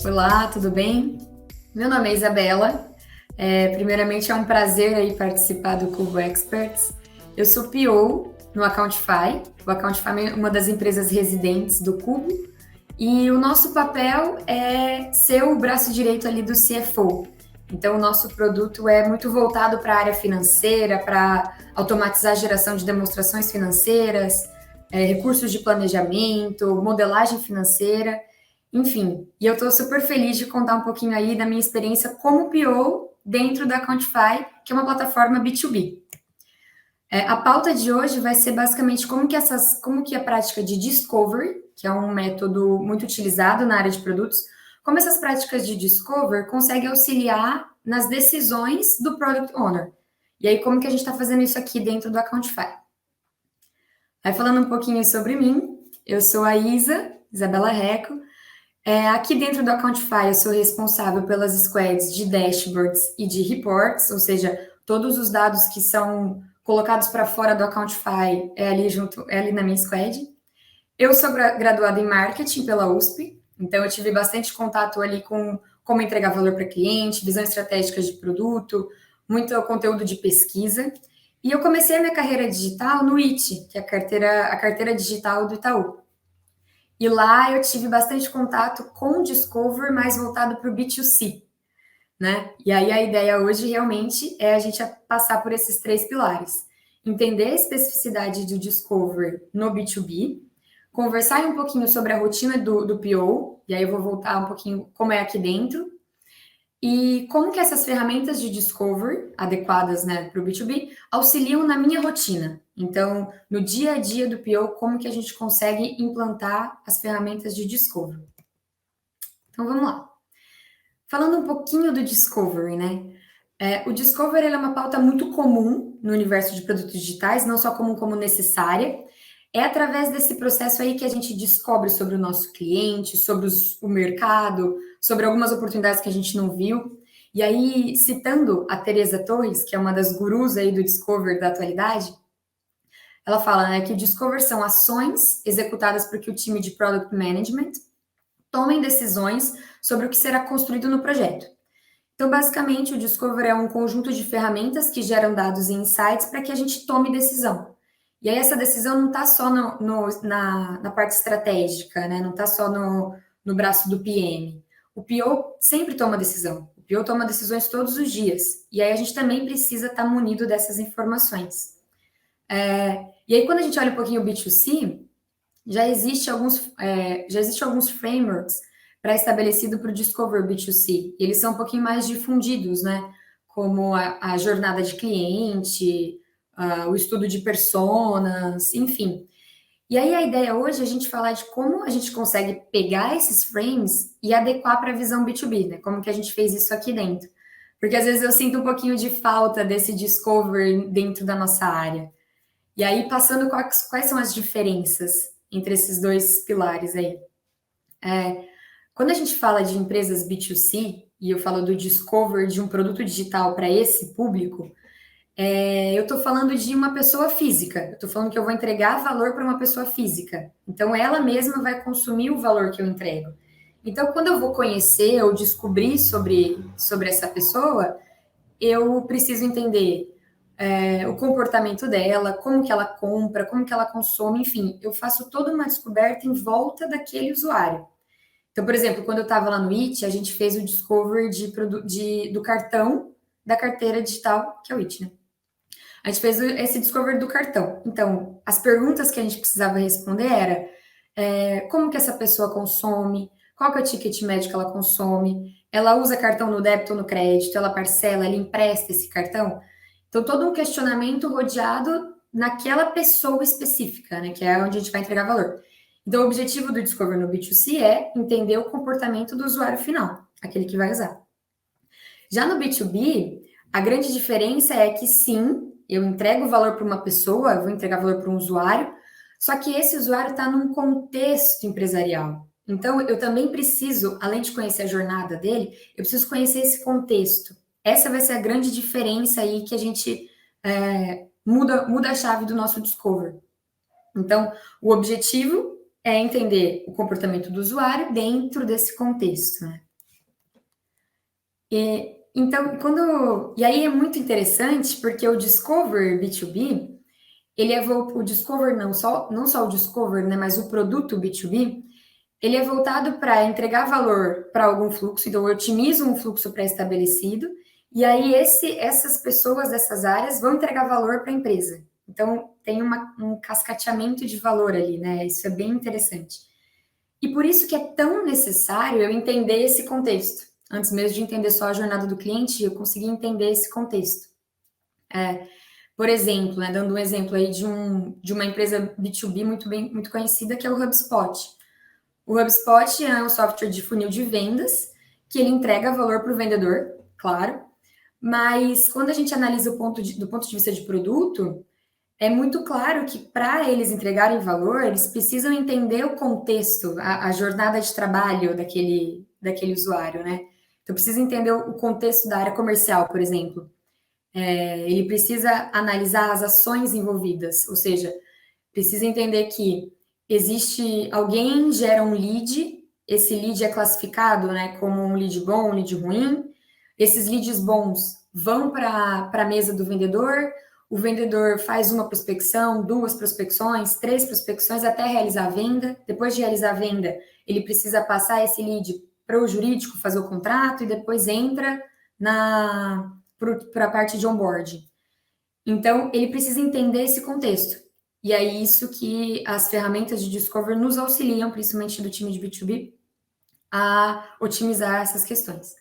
Olá, tudo bem? Meu nome é Isabela. Primeiramente, é um prazer aí participar do Cubo Experts. Eu sou PO no Accountify. O Accountify é uma das empresas residentes do Cubo. E o nosso papel é ser o braço direito ali do CFO. Então, o nosso produto é muito voltado para a área financeira, para automatizar a geração de demonstrações financeiras, recursos de planejamento, modelagem financeira. Enfim, e eu estou super feliz de contar um pouquinho aí da minha experiência como PO dentro da Accountify, que é uma plataforma B2B. A pauta de hoje vai ser basicamente como que a prática de discovery, que é um método muito utilizado na área de produtos, como essas práticas de discovery conseguem auxiliar nas decisões do Product Owner. E aí, como que a gente está fazendo isso aqui dentro do Accountify? Aí, falando um pouquinho sobre mim, eu sou a Isabela Reco. Aqui dentro do Accountify, eu sou responsável pelas squads de dashboards e de reports, ou seja, todos os dados que são colocados para fora do Accountify é ali na minha squad. Eu sou graduada em marketing pela USP, então eu tive bastante contato ali com como entregar valor para cliente, visão estratégica de produto, muito conteúdo de pesquisa. E eu comecei a minha carreira digital no IT, que é a carteira digital do Itaú. E lá eu tive bastante contato com o Discover, mais voltado para o B2C, né? E aí a ideia hoje realmente é a gente passar por esses três pilares. Entender a especificidade do Discover no B2B, conversar um pouquinho sobre a rotina do PO, e aí eu vou voltar um pouquinho como é aqui dentro, e como que essas ferramentas de discovery, adequadas, né, para o B2B, auxiliam na minha rotina. Então, no dia a dia do PO, como que a gente consegue implantar as ferramentas de discovery. Então, vamos lá. Falando um pouquinho do discovery, né? O discovery é uma pauta muito comum no universo de produtos digitais, não só comum como necessária. É através desse processo aí que a gente descobre sobre o nosso cliente, sobre o mercado, sobre algumas oportunidades que a gente não viu. E aí, citando a Teresa Torres, que é uma das gurus aí do Discover da atualidade, ela fala, né, que o Discover são ações executadas por que o time de Product Management tomem decisões sobre o que será construído no projeto. Então, basicamente, o Discover é um conjunto de ferramentas que geram dados e insights para que a gente tome decisão. E aí, essa decisão não está só na parte estratégica, né? Não está só no braço do PM. O PO sempre toma decisão. O PO toma decisões todos os dias. E aí, a gente também precisa estar munido dessas informações. E aí, quando a gente olha um pouquinho o B2C, já existe alguns frameworks pré-estabelecidos para o Discover B2C. Eles são um pouquinho mais difundidos, né? Como a jornada de cliente, o estudo de personas, enfim. E aí a ideia hoje é a gente falar de como a gente consegue pegar esses frames e adequar para a visão B2B, né? Como que a gente fez isso aqui dentro. Porque às vezes eu sinto um pouquinho de falta desse Discover dentro da nossa área. E aí, passando quais são as diferenças entre esses dois pilares aí? Quando a gente fala de empresas B2C, e eu falo do discover de um produto digital para esse público, eu estou falando de uma pessoa física. Eu estou falando que eu vou entregar valor para uma pessoa física. Então, ela mesma vai consumir o valor que eu entrego. Então, quando eu vou conhecer ou descobrir sobre essa pessoa, eu preciso entender o comportamento dela, como que ela compra, como que ela consome, enfim, eu faço toda uma descoberta em volta daquele usuário. Então, por exemplo, quando eu estava lá no IT, a gente fez o discovery do cartão da carteira digital, que é o IT, né? A gente fez esse discovery do cartão. Então, as perguntas que a gente precisava responder era como que essa pessoa consome, qual que é o ticket médio que ela consome, ela usa cartão no débito ou no crédito, ela parcela, ela empresta esse cartão. Então, todo um questionamento rodeado naquela pessoa específica, né? Que é onde a gente vai entregar valor. Então, o objetivo do Discover no B2C é entender o comportamento do usuário final, aquele que vai usar. Já no B2B, a grande diferença é que sim, eu entrego valor para uma pessoa, eu vou entregar valor para um usuário, só que esse usuário está num contexto empresarial. Então, eu também preciso, além de conhecer a jornada dele, eu preciso conhecer esse contexto. Essa vai ser a grande diferença aí que a gente muda a chave do nosso Discover. Então, o objetivo é entender o comportamento do usuário dentro desse contexto, né? Então, e aí é muito interessante, porque o Discover B2B, o Discover não só o Discover, né, mas o produto B2B, ele é voltado para entregar valor para algum fluxo, então eu otimizo um fluxo pré-estabelecido, e aí essas pessoas dessas áreas vão entregar valor para a empresa. Então, tem um cascateamento de valor ali, né? Isso é bem interessante. E por isso que é tão necessário eu entender esse contexto. Antes mesmo de entender só a jornada do cliente, eu consegui entender esse contexto. Por exemplo, né, dando um exemplo aí de uma empresa B2B muito conhecida, que é o HubSpot. O HubSpot é um software de funil de vendas, que ele entrega valor para o vendedor, claro, mas quando a gente analisa do ponto de vista de produto, é muito claro que para eles entregarem valor, eles precisam entender o contexto, a jornada de trabalho daquele usuário, né? Então, precisa entender o contexto da área comercial, por exemplo. Ele precisa analisar as ações envolvidas, ou seja, precisa entender que existe alguém gera um lead, esse lead é classificado, né, como um lead bom, um lead ruim. Esses leads bons vão para a mesa do vendedor, o vendedor faz uma prospecção, duas prospecções, três prospecções até realizar a venda. Depois de realizar a venda, ele precisa passar esse lead para o jurídico fazer o contrato e depois entra para a parte de onboarding. Então, ele precisa entender esse contexto. E é isso que as ferramentas de Discover nos auxiliam, principalmente do time de B2B, a otimizar essas questões.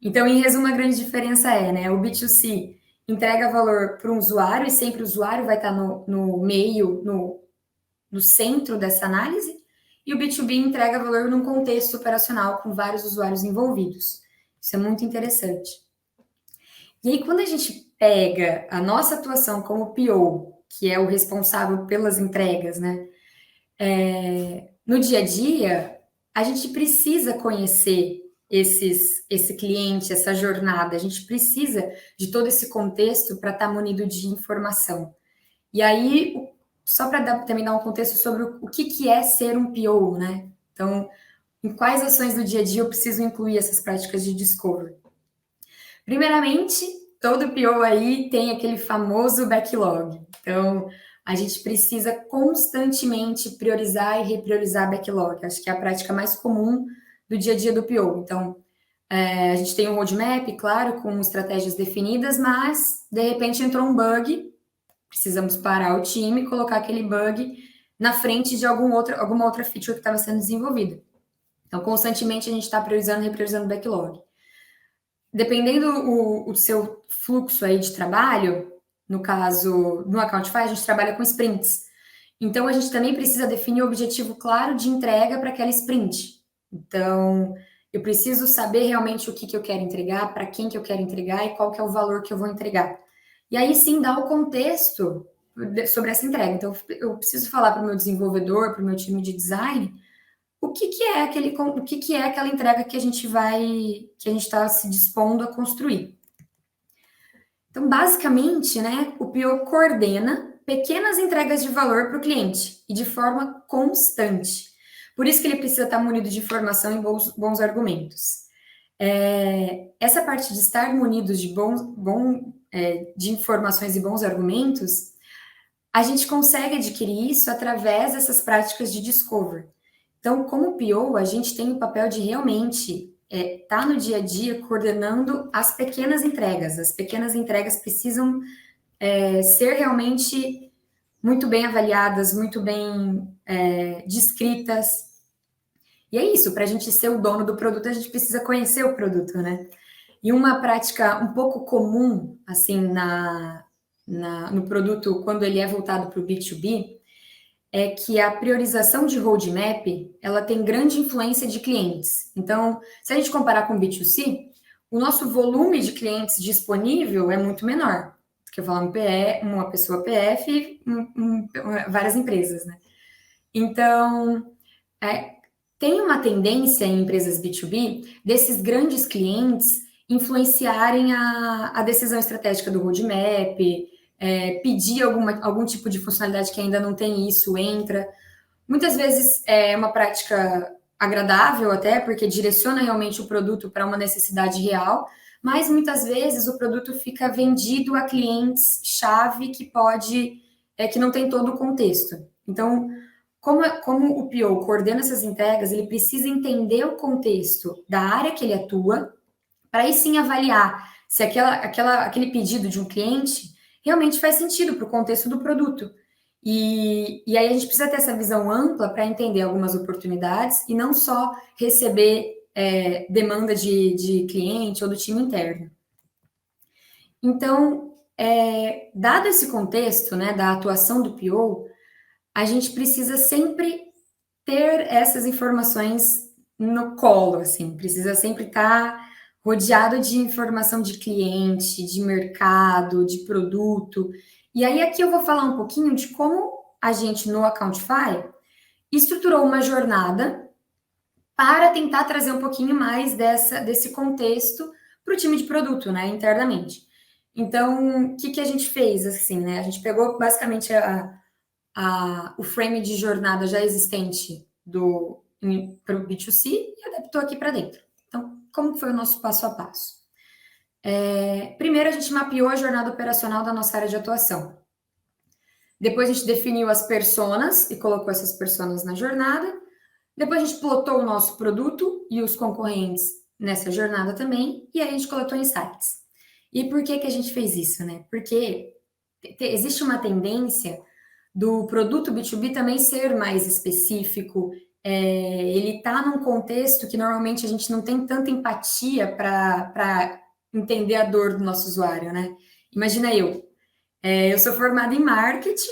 Então, em resumo, a grande diferença é, né, o B2C entrega valor para um usuário e sempre o usuário vai estar no meio, no centro dessa análise, e o B2B entrega valor num contexto operacional com vários usuários envolvidos. Isso é muito interessante. E aí, quando a gente pega a nossa atuação como PO, que é o responsável pelas entregas, né? No dia a dia, a gente precisa conhecer esse cliente, essa jornada, a gente precisa de todo esse contexto para estar munido de informação. E aí, só para também dar um contexto sobre o que é ser um PO, né? Então, em quais ações do dia a dia eu preciso incluir essas práticas de discovery? Primeiramente, todo PO aí tem aquele famoso backlog. Então, a gente precisa constantemente priorizar e repriorizar backlog. Acho que é a prática mais comum do dia a dia do PO. Então, a gente tem um roadmap, claro, com estratégias definidas, mas de repente entrou um bug, precisamos parar o time e colocar aquele bug na frente de alguma outra feature que estava sendo desenvolvida. Então, constantemente a gente está priorizando e repriorizando o backlog. Dependendo o seu fluxo aí de trabalho, no caso, no Accountify, a gente trabalha com sprints. Então, a gente também precisa definir o objetivo claro de entrega para aquela sprint. Então, eu preciso saber realmente o que eu quero entregar, para quem que eu quero entregar e qual que é o valor que eu vou entregar. E aí sim dar o contexto sobre essa entrega. Então, eu preciso falar para o meu desenvolvedor, para o meu time de design, o que é aquela entrega que a gente está se dispondo a construir. Então, basicamente, né, o PO coordena pequenas entregas de valor para o cliente e de forma constante. Por isso que ele precisa estar munido de informação e bons argumentos. Essa parte de estar munidos de informações e bons argumentos, a gente consegue adquirir isso através dessas práticas de discovery. Então, como PO, a gente tem o papel de realmente estar no dia a dia coordenando as pequenas entregas. As pequenas entregas precisam ser realmente muito bem avaliadas, muito bem descritas. E é isso, para a gente ser o dono do produto, a gente precisa conhecer o produto, né? E uma prática um pouco comum, assim, no produto, quando ele é voltado para o B2B, é que a priorização de roadmap, ela tem grande influência de clientes. Então, se a gente comparar com o B2C, o nosso volume de clientes disponível é muito menor do que falar uma pessoa PF e várias empresas, né? Então, tem uma tendência em empresas B2B desses grandes clientes influenciarem a decisão estratégica do roadmap, pedir algum tipo de funcionalidade que ainda não tem isso, entra. Muitas vezes é uma prática agradável até, porque direciona realmente o produto para uma necessidade real, mas muitas vezes o produto fica vendido a clientes-chave que não tem todo o contexto. Então, como o PO coordena essas entregas, ele precisa entender o contexto da área que ele atua, para aí sim avaliar se aquele pedido de um cliente realmente faz sentido para o contexto do produto. E aí a gente precisa ter essa visão ampla para entender algumas oportunidades e não só receber demanda de cliente ou do time interno. Então, dado esse contexto, né, da atuação do PO, a gente precisa sempre ter essas informações no colo, assim, precisa sempre estar rodeado de informação de cliente, de mercado, de produto. E aí aqui eu vou falar um pouquinho de como a gente no Accountify estruturou uma jornada para tentar trazer um pouquinho mais desse contexto para o time de produto, né, internamente. Então, o que a gente fez, assim, né? A gente pegou basicamente o frame de jornada já existente para o B2C e adaptou aqui para dentro. Então, como foi o nosso passo a passo? Primeiro, a gente mapeou a jornada operacional da nossa área de atuação. Depois, a gente definiu as personas e colocou essas personas na jornada. Depois, a gente plotou o nosso produto e os concorrentes nessa jornada também. E aí, a gente coletou insights. E por que a gente fez isso, né? Porque existe uma tendência do produto B2B também ser mais específico. Ele está num contexto que normalmente a gente não tem tanta empatia para entender a dor do nosso usuário, né? Imagina eu sou formada em marketing,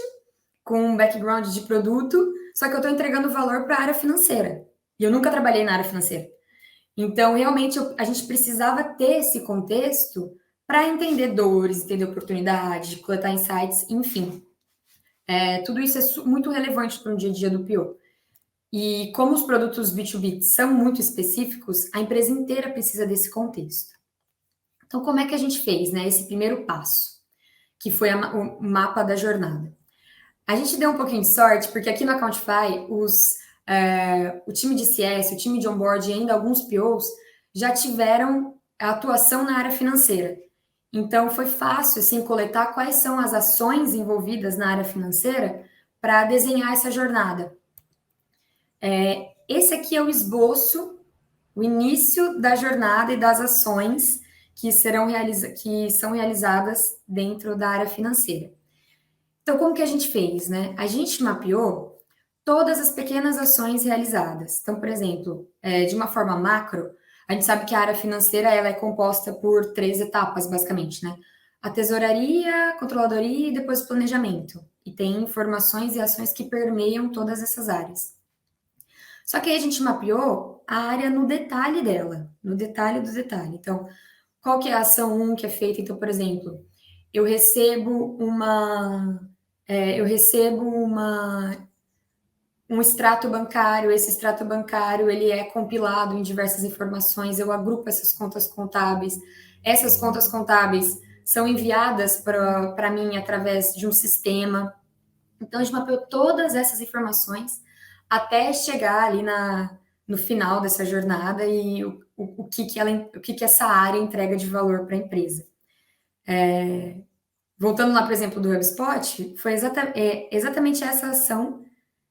com um background de produto, só que eu estou entregando valor para a área financeira. E eu nunca trabalhei na área financeira. Então, realmente, a gente precisava ter esse contexto para entender dores, entender oportunidades, coletar insights, enfim. Tudo isso é muito relevante para o dia a dia do PO. E como os produtos B2B são muito específicos, a empresa inteira precisa desse contexto. Então, como é que a gente fez, né, esse primeiro passo, que foi o mapa da jornada? A gente deu um pouquinho de sorte, porque aqui no Accountify, o time de CS, o time de onboard e ainda alguns POs já tiveram atuação na área financeira. Então, foi fácil, assim, coletar quais são as ações envolvidas na área financeira para desenhar essa jornada. Esse aqui é o esboço, o início da jornada e das ações que são realizadas dentro da área financeira. Então, como que a gente fez, né? A gente mapeou todas as pequenas ações realizadas. Então, por exemplo, de uma forma macro, a gente sabe que a área financeira ela é composta por 3 etapas, basicamente, né? A tesouraria, a controladoria e depois o planejamento. E tem informações e ações que permeiam todas essas áreas. Só que aí a gente mapeou a área no detalhe dela, no detalhe do detalhe. Então, qual que é a ação 1 que é feita? Então, por exemplo, eu recebo um extrato bancário, esse extrato bancário ele é compilado em diversas informações, eu agrupo essas contas contábeis são enviadas para mim através de um sistema. Então, a gente mapeou todas essas informações até chegar ali no final dessa jornada e o que essa área entrega de valor para a empresa. Voltando lá, por exemplo, do HubSpot, foi exatamente essa ação,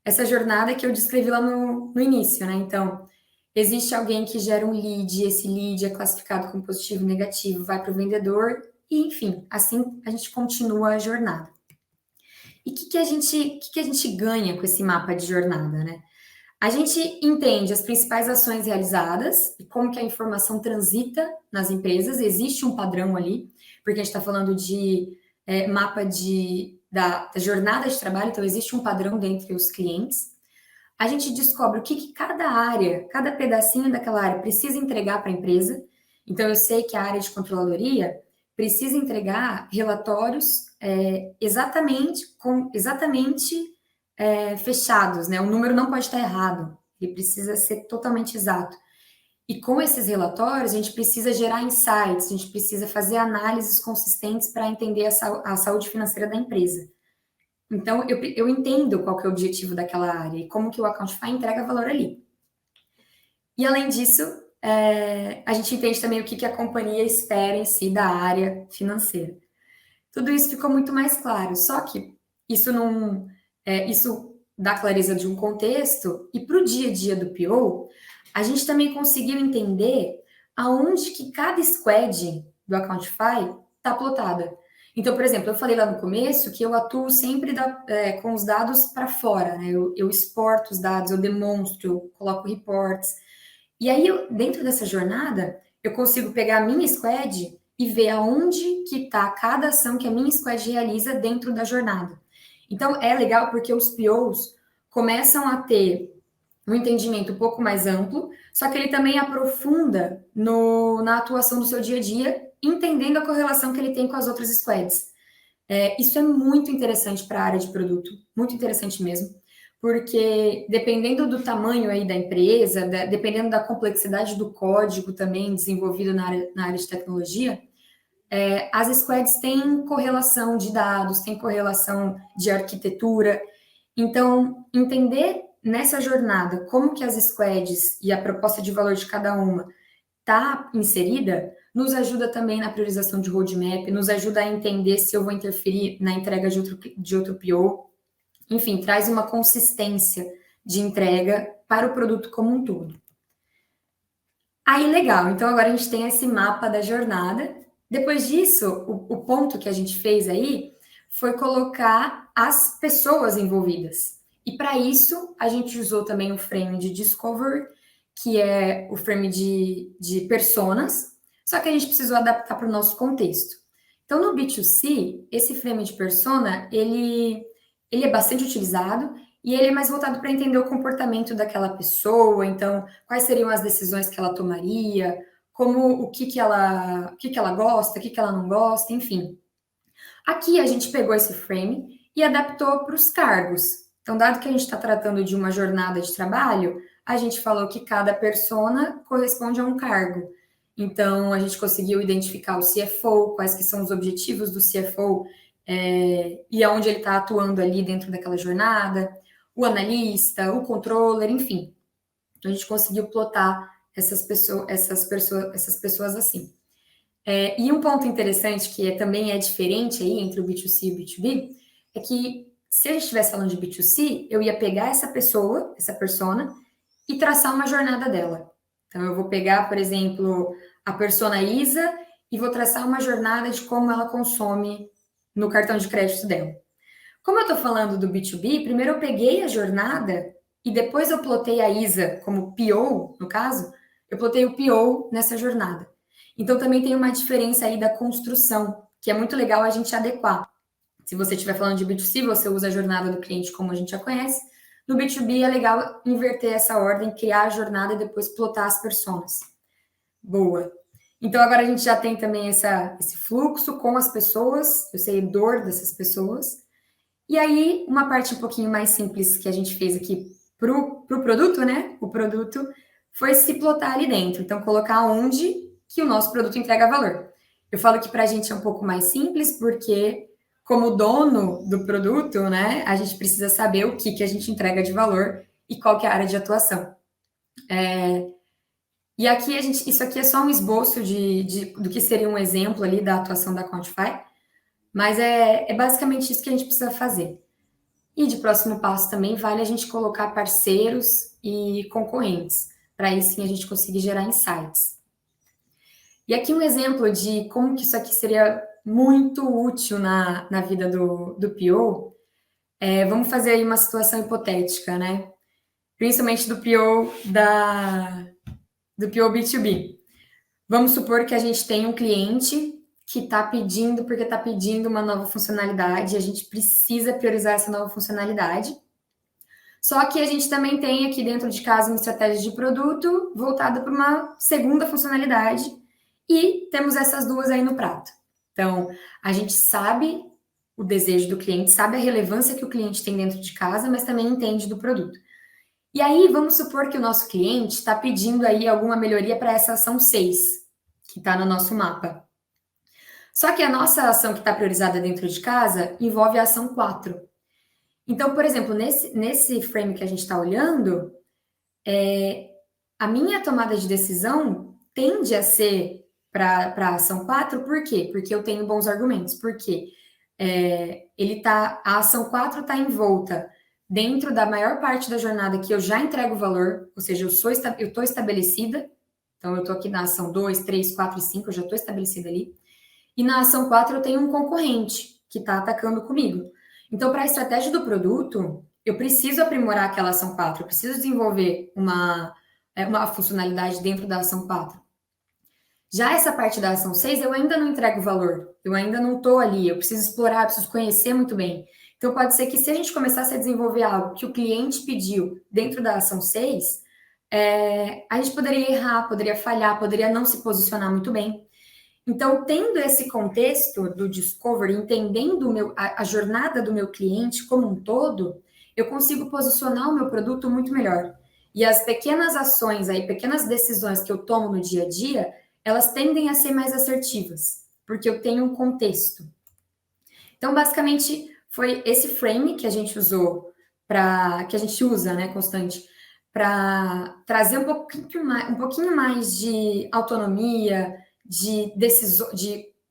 essa jornada que eu descrevi lá no início, né? Então, existe alguém que gera um lead, esse lead é classificado como positivo e negativo, vai para o vendedor, e enfim, assim a gente continua a jornada. E o que a gente ganha com esse mapa de jornada, né? A gente entende as principais ações realizadas e como que a informação transita nas empresas, existe um padrão ali, porque a gente está falando de mapa da jornada de trabalho, então existe um padrão dentre os clientes. A gente descobre o que cada área, cada pedacinho daquela área precisa entregar para a empresa. Então, eu sei que a área de controladoria precisa entregar relatórios exatamente fechados, né? O número não pode estar errado, ele precisa ser totalmente exato. E com esses relatórios, a gente precisa gerar insights, a gente precisa fazer análises consistentes para entender a saúde financeira da empresa. Então, eu entendo qual que é o objetivo daquela área e como que o Accountify entrega valor ali. E, além disso, a gente entende também o que a companhia espera em si da área financeira. Tudo isso ficou muito mais claro, só que isso não, isso dá clareza de um contexto, e para o dia a dia do PO, a gente também conseguiu entender aonde que cada squad do Accountify está plotada. Então, por exemplo, eu falei lá no começo que eu atuo sempre com os dados para fora, né? Eu exporto os dados, eu demonstro, eu coloco reports. E aí, dentro dessa jornada, eu consigo pegar a minha squad e ver aonde que está cada ação que a minha squad realiza dentro da jornada. Então, é legal porque os POs começam a ter um entendimento um pouco mais amplo, só que ele também aprofunda na atuação do seu dia a dia, entendendo a correlação que ele tem com as outras squads. Isso é muito interessante para a área de produto, muito interessante mesmo, porque dependendo do tamanho aí da empresa, dependendo da complexidade do código também desenvolvido na área de tecnologia, as squads têm correlação de dados, têm correlação de arquitetura. Então, entender nessa jornada como que as squads e a proposta de valor de cada uma está inserida, nos ajuda também na priorização de roadmap, nos ajuda a entender se eu vou interferir na entrega de outro PO. Enfim, traz uma consistência de entrega para o produto como um todo. Aí, legal. Então, agora a gente tem esse mapa da jornada. Depois disso, o ponto que a gente fez aí foi colocar as pessoas envolvidas. E para isso, a gente usou também o frame de Discovery, que é o frame de personas, só que a gente precisou adaptar para o nosso contexto. Então, no B2C, esse frame de persona, ele é bastante utilizado e ele é mais voltado para entender o comportamento daquela pessoa, então, quais seriam as decisões que ela tomaria, o que ela gosta, o que ela não gosta, enfim. Aqui a gente pegou esse frame e adaptou para os cargos. Então, dado que a gente está tratando de uma jornada de trabalho, a gente falou que cada persona corresponde a um cargo. Então, a gente conseguiu identificar o CFO, quais que são os objetivos do CFO e aonde ele está atuando ali dentro daquela jornada, o analista, o controller, enfim. Então, a gente conseguiu plotar essas pessoas assim. E um ponto interessante que também é diferente aí entre o B2C e o B2B é que se a gente estivesse falando de B2C, eu ia pegar essa pessoa, essa persona, e traçar uma jornada dela. Então, eu vou pegar, por exemplo, a persona Isa e vou traçar uma jornada de como ela consome no cartão de crédito dela. Como eu estou falando do B2B, primeiro eu peguei a jornada e depois eu plotei a Isa como PO, no caso, eu plotei o PO nessa jornada. Então, também tem uma diferença aí da construção, que é muito legal a gente adequar. Se você estiver falando de B2C, você usa a jornada do cliente como a gente já conhece. No B2B é legal inverter essa ordem, criar a jornada e depois plotar as personas. Boa. Então, agora a gente já tem também esse fluxo com as pessoas, eu sei a dor dessas pessoas. E aí, uma parte um pouquinho mais simples que a gente fez aqui pro produto, né? O produto foi se plotar ali dentro. Então, colocar onde que o nosso produto entrega valor. Eu falo que para a gente é um pouco mais simples, porque como dono do produto, né, a gente precisa saber o que a gente entrega de valor e qual que é a área de atuação. E aqui isso aqui é só um esboço do que seria um exemplo ali da atuação da Quantify, mas é basicamente isso que a gente precisa fazer. E de próximo passo também vale a gente colocar parceiros e concorrentes, para aí sim a gente conseguir gerar insights. E aqui um exemplo de como que isso aqui seria muito útil na vida do PO. Vamos fazer aí uma situação hipotética, né? Principalmente do PO B2B. Vamos supor que a gente tem um cliente que está pedindo, porque está pedindo uma nova funcionalidade, e a gente precisa priorizar essa nova funcionalidade. Só que a gente também tem aqui dentro de casa uma estratégia de produto voltada para uma segunda funcionalidade, e temos essas duas aí no prato. Então, a gente sabe o desejo do cliente, sabe a relevância que o cliente tem dentro de casa, mas também entende do produto. E aí, vamos supor que o nosso cliente está pedindo aí alguma melhoria para essa ação 6, que está no nosso mapa. Só que a nossa ação que está priorizada dentro de casa envolve a ação 4. Então, por exemplo, nesse frame que a gente está olhando, a minha tomada de decisão tende a ser para a ação 4, por quê? Porque eu tenho bons argumentos. Por quê? A ação 4 está envolta dentro da maior parte da jornada que eu já entrego valor, ou seja, eu estou estabelecida, então eu estou aqui na ação 2, 3, 4 e 5, eu já estou estabelecida ali, e na ação 4 eu tenho um concorrente que está atacando comigo. Então, para a estratégia do produto, eu preciso aprimorar aquela ação 4, eu preciso desenvolver uma funcionalidade dentro da ação 4. Já essa parte da ação 6, eu ainda não entrego valor, eu ainda não estou ali, eu preciso explorar, preciso conhecer muito bem. Então, pode ser que se a gente começasse a desenvolver algo que o cliente pediu dentro da ação 6, a gente poderia errar, poderia falhar, poderia não se posicionar muito bem. Então, tendo esse contexto do Discovery, entendendo a jornada do meu cliente como um todo, eu consigo posicionar o meu produto muito melhor. E as pequenas ações, pequenas decisões que eu tomo no dia a dia, elas tendem a ser mais assertivas, porque eu tenho um contexto. Então, basicamente, foi esse frame que a gente usou, que a gente usa, né, constante, para trazer um pouquinho mais de autonomia, de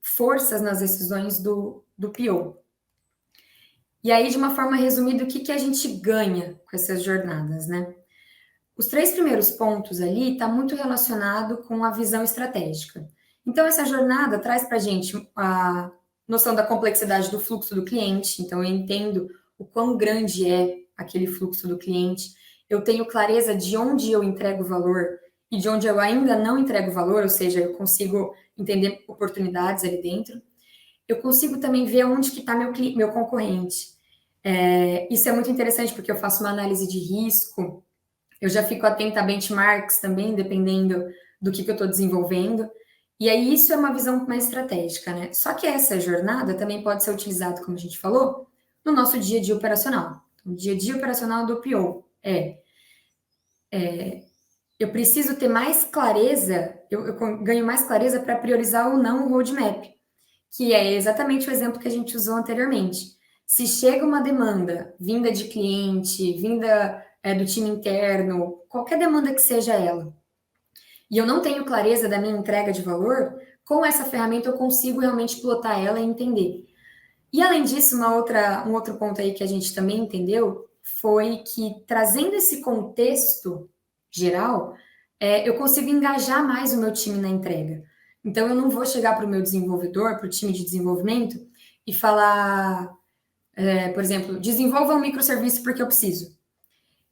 forças nas decisões do PO. E aí, de uma forma resumida, o que a gente ganha com essas jornadas, né? Os 3 primeiros pontos ali está muito relacionado com a visão estratégica. Então, essa jornada traz para a gente a noção da complexidade do fluxo do cliente. Então, eu entendo o quão grande é aquele fluxo do cliente. Eu tenho clareza de onde eu entrego valor e de onde eu ainda não entrego valor, ou seja, eu consigo entender oportunidades ali dentro. Eu consigo também ver onde que está meu concorrente. Isso é muito interessante porque eu faço uma análise de risco, eu já fico atenta a benchmarks também, dependendo do que eu estou desenvolvendo. E aí, isso é uma visão mais estratégica, né? Só que essa jornada também pode ser utilizada, como a gente falou, no nosso dia a dia operacional. O dia a dia operacional do PO eu preciso ter mais clareza, eu ganho mais clareza para priorizar ou não o roadmap, que é exatamente o exemplo que a gente usou anteriormente. Se chega uma demanda vinda de cliente, vinda do time interno, qualquer demanda que seja ela, e eu não tenho clareza da minha entrega de valor, com essa ferramenta eu consigo realmente plotar ela e entender. E além disso, um outro ponto aí que a gente também entendeu foi que trazendo esse contexto geral, eu consigo engajar mais o meu time na entrega. Então, eu não vou chegar para o meu desenvolvedor, para o time de desenvolvimento, e falar, por exemplo, desenvolva um microserviço porque eu preciso.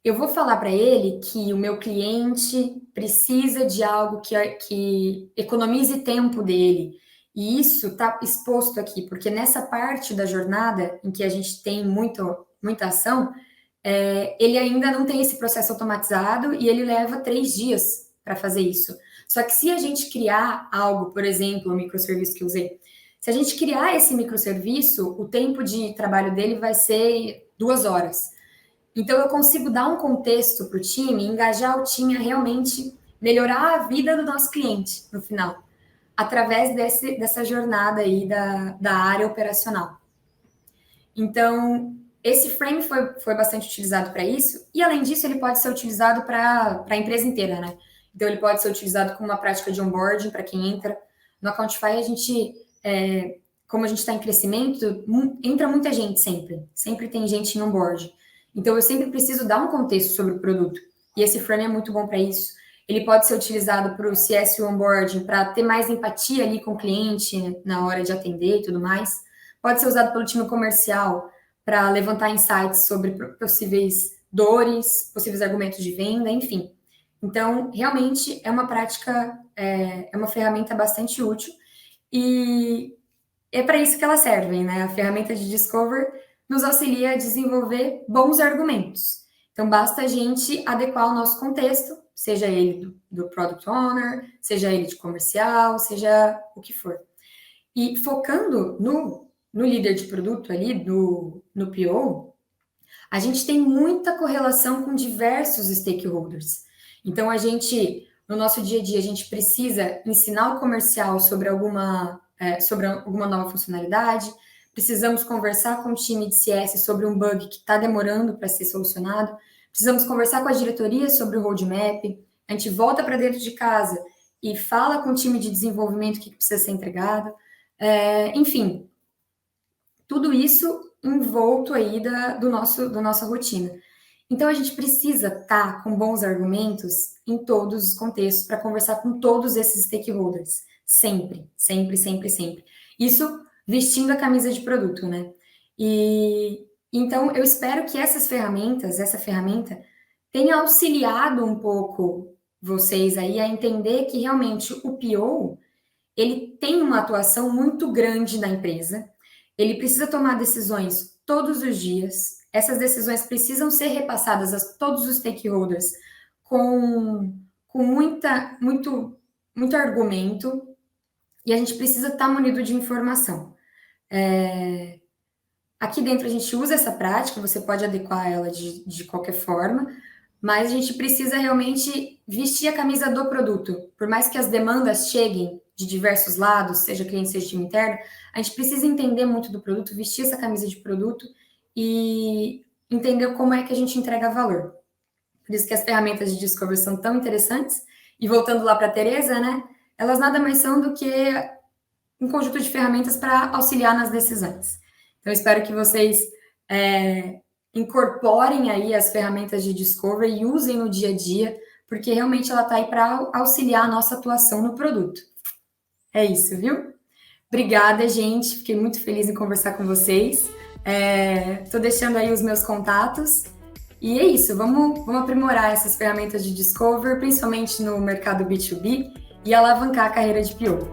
Eu vou falar para ele que o meu cliente precisa de algo que economize tempo dele. E isso está exposto aqui, porque nessa parte da jornada em que a gente tem muita ação, ele ainda não tem esse processo automatizado e ele leva 3 dias para fazer isso. Só que se a gente criar algo, por exemplo, o microserviço que eu usei, se a gente criar esse microserviço, o tempo de trabalho dele vai ser 2 horas. Então, eu consigo dar um contexto para o time, engajar o time a realmente melhorar a vida do nosso cliente no final, através dessa jornada aí da área operacional. Então, esse frame foi bastante utilizado para isso, e além disso, ele pode ser utilizado para a empresa inteira, né? Então, ele pode ser utilizado como uma prática de onboarding para quem entra. No Accountify, como a gente está em crescimento, entra muita gente sempre tem gente em onboarding. Então, eu sempre preciso dar um contexto sobre o produto. E esse frame é muito bom para isso. Ele pode ser utilizado para o CS onboarding, para ter mais empatia ali com o cliente na hora de atender e tudo mais. Pode ser usado pelo time comercial para levantar insights sobre possíveis dores, possíveis argumentos de venda, enfim. Então, realmente é uma prática, é uma ferramenta bastante útil. E é para isso que elas servem, né? A ferramenta de Discover nos auxilia a desenvolver bons argumentos. Então, basta a gente adequar o nosso contexto, seja ele do Product Owner, seja ele de comercial, seja o que for. E focando no líder de produto ali, no PO, a gente tem muita correlação com diversos stakeholders. Então, no nosso dia a dia, a gente precisa ensinar o comercial sobre alguma nova funcionalidade, precisamos conversar com o time de CS sobre um bug que está demorando para ser solucionado, precisamos conversar com a diretoria sobre o roadmap, a gente volta para dentro de casa e fala com o time de desenvolvimento o que precisa ser entregado. Enfim, tudo isso envolto aí da nossa rotina. Então, a gente precisa estar com bons argumentos em todos os contextos para conversar com todos esses stakeholders. Sempre, sempre, sempre, sempre. Isso vestindo a camisa de produto, né? E então, eu espero que essa ferramenta, tenha auxiliado um pouco vocês aí a entender que realmente o PO, ele tem uma atuação muito grande na empresa, ele precisa tomar decisões todos os dias, essas decisões precisam ser repassadas a todos os stakeholders com muito argumento, e a gente precisa estar munido de informação. Aqui dentro a gente usa essa prática, você pode adequar ela de qualquer forma, mas a gente precisa realmente vestir a camisa do produto. Por mais que as demandas cheguem de diversos lados, seja cliente, seja time interno, a gente precisa entender muito do produto, vestir essa camisa de produto e entender como é que a gente entrega valor. Por isso que as ferramentas de discovery são tão interessantes. E voltando lá para a Tereza, né? Elas nada mais são do que um conjunto de ferramentas para auxiliar nas decisões. Então, espero que vocês incorporem aí as ferramentas de discovery e usem no dia a dia, porque realmente ela está aí para auxiliar a nossa atuação no produto. É isso, viu? Obrigada, gente. Fiquei muito feliz em conversar com vocês. Estou deixando aí os meus contatos. E é isso, vamos aprimorar essas ferramentas de discovery, principalmente no mercado B2B, e alavancar a carreira de PO.